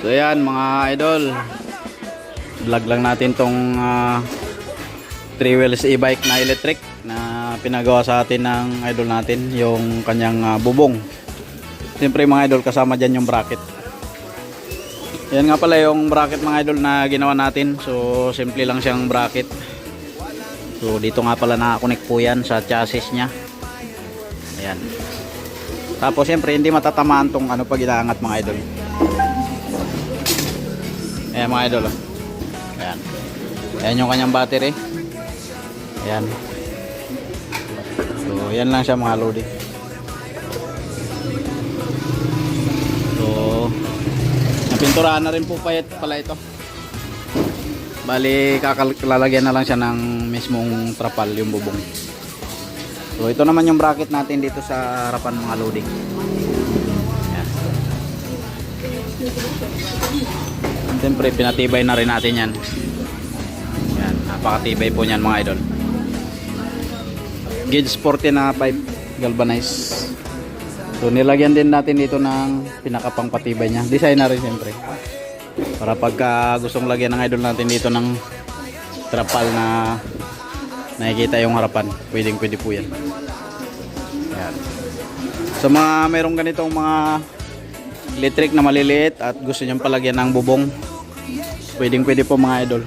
So ayan mga idol, vlog lang natin tong 3 wheels e-bike na electric na pinagawa sa atin ng idol natin, yung kanyang bubong. Siyempre mga idol, kasama dyan yung bracket. Yan nga pala yung bracket mga idol na ginawa natin. So simple lang siyang bracket. So dito nga pala nakakonect po yan sa chassis nya. Ayan. Tapos siyempre hindi matatamaan tong ano pag inaangat mga idol. Ayan mga idol. Ayan. Ayan yung kanyang battery. Ayan. So yan lang siya mga loading. So napinturahan na rin po pala ito. Bali kakalagyan na lang siya ng mismong trapal yung bubong. So ito naman yung bracket natin dito sa harapan mga loading. Ayan. Siyempre pinatibay na rin natin yan. Ayan, napakatibay po niyan mga idol. Gauge 40 na pipe galvanized. So nilagyan din natin dito ng pinakapang patibay niya. Design na rin siyempre. Para pagka gustong lagyan ng idol natin dito ng trapal na nakikita yung harapan, pwedeng pwede po yan. Ayan. So mga mayroong ganitong mga electric na maliliit at gusto nyo palagyan ng bubong, pwedeng pwede po mga idol.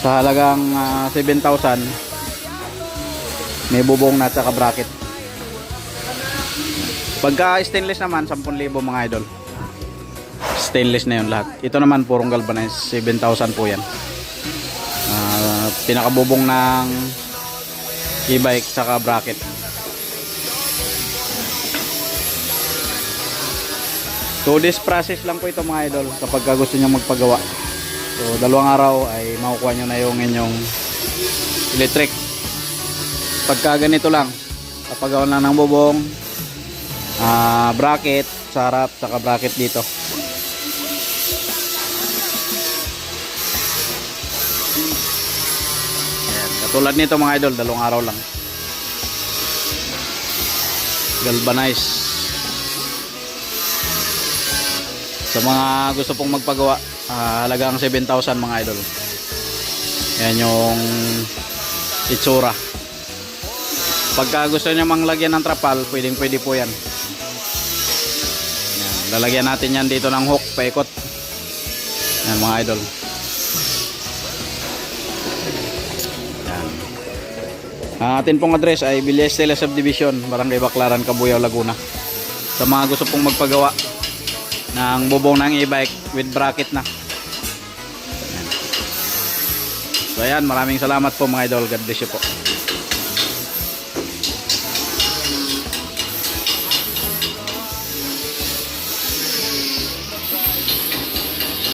Sa halagang 7,000 may bubong na at saka bracket. Pagka stainless naman 10,000 mga idol. Stainless na yun lahat. Ito naman purong galvanized, 7,000 po yan. Pinakabubong ng e-bike saka bracket. So this process lang po ito mga idol kapag gusto nyo magpagawa. So 2 araw ay makukuha nyo na yung inyong electric. Pagka ganito lang, kapagawa lang ng bubong, bracket sa harap saka bracket dito. Ayan, katulad nito mga idol, 2 araw lang. Galvanized. Sa mga gusto pong magpagawa, halagang 7,000 mga idol. Yan yung itsura. Pagka gusto nyo mang lagyan ng trapal, pwedeng pwede po yan. Yan, lalagyan natin yan dito ng hook, paikot. Yan mga idol. Yan. Ang atin pong address ay Villa Estela Subdivision, Barangay Baclaran, Cabuyao, Laguna. Sa mga gusto pong magpagawa ng bubong ng e-bike with bracket na. Yan. So ayan, maraming salamat po mga idol. God bless you po.